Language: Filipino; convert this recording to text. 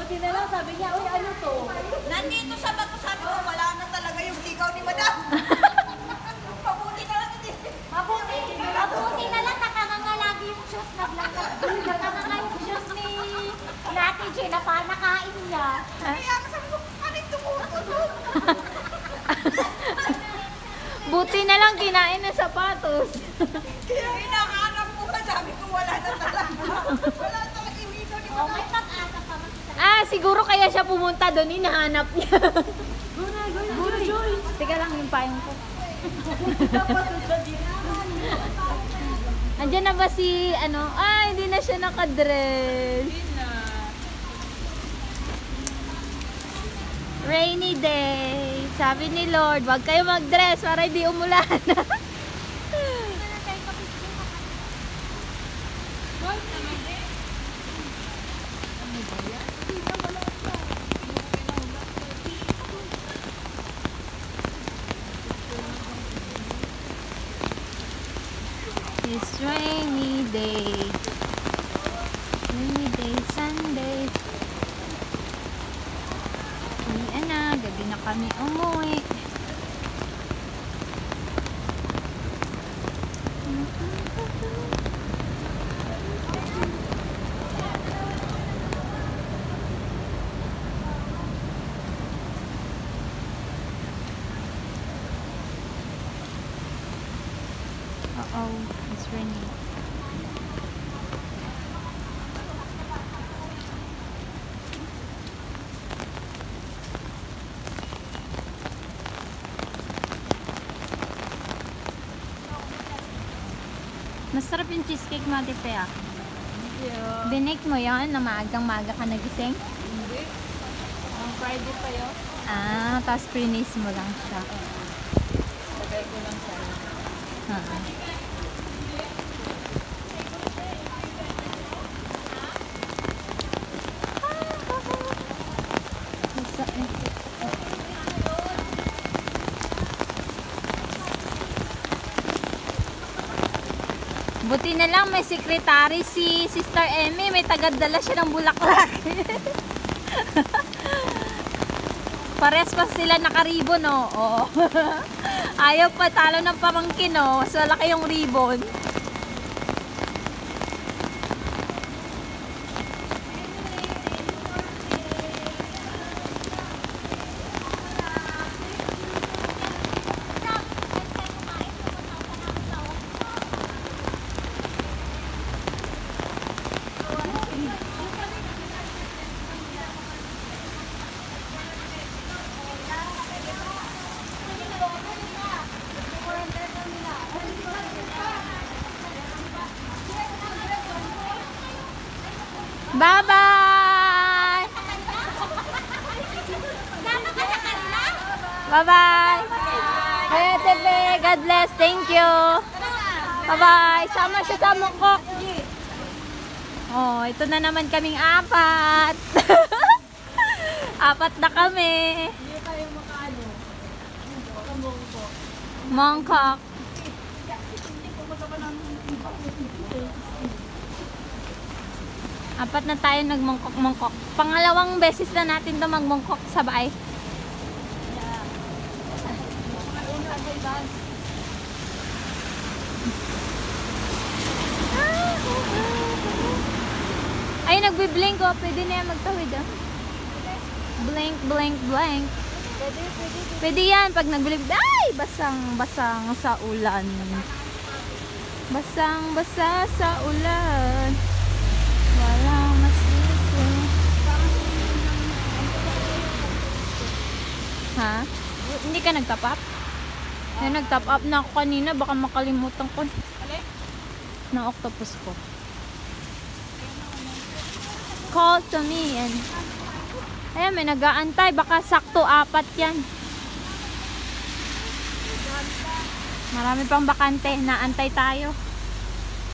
Buti na lang, sabi niya, uy, ano to? Nandito sa bato, sabi ko, wala na talaga yung ligaw ni Madam. Mabuti na lang ito. Mabuti na lang, nakanganga lagi yung shoes. Nakanganga yung shoes ni Nati J na pa nakain niya. Kaya sabi ko, ano yung tumutunod? Buti na lang kinain ng sapatos. Kaya hinahanap ko ka, sabi ko, wala na talaga. Wala talaga yung ligaw ni Oh, Madam. may pag-asa pa man. Siguro kaya siya pumunta doon, hinahanap niya. Go na, Joy. Teka lang yung payong ko. Dapat doon siya din. Andiyan na ba si, ano? Hindi na siya nakadress. Rainy day. Sabi ni Lord, wag kayo mag-dress para hindi umulan. It's rainy day. Rainy day, Sunday. Uwian na, gabi na kami umuwi. Uh-oh, it's raining. Masarap yung cheesecake mo, Ate Pea. Yeah. Binake mo yan na maagang-maga ka nagising? Hindi. Ang Friday pa yun. Tapos prinis mo lang siya. Lagay ko lang sa Buti na lang may secretary si Sister Emmy, may tagadala siya ng bulaklak. Pares pa sila nakaribon, oh. Oo. Ayaw pa talo ng pamangkin, oh. Mas malaki yung ribbon. Bye-bye! Bye-bye! Kaya Tepe, God bless. Thank you. Bye-bye. Sama siya sa mukok. Oh, ito na naman kaming apat. Apat na kami. Hindi tayo makaano. Kamongko. Mongkok. Apat na tayo nagmongkok-mongkok. Pangalawang beses na natin to magmongkok sabay. Ay, nagbi-blink oh. Pwede na yan magtawid ah. Blink, blink, blink. Pwede yan pag nag-blink. Ay! Basang-basang sa ulan. Basang-basa sa ulan. Walang masisi. Ha? Hindi ka nag-top up? Nag-top up na ako kanina. Baka makalimutan ko. Na octopus ko. Call to me and ayan, may nag-aantay. Baka sakto apat yan. Marami pang bakante. Naantay tayo.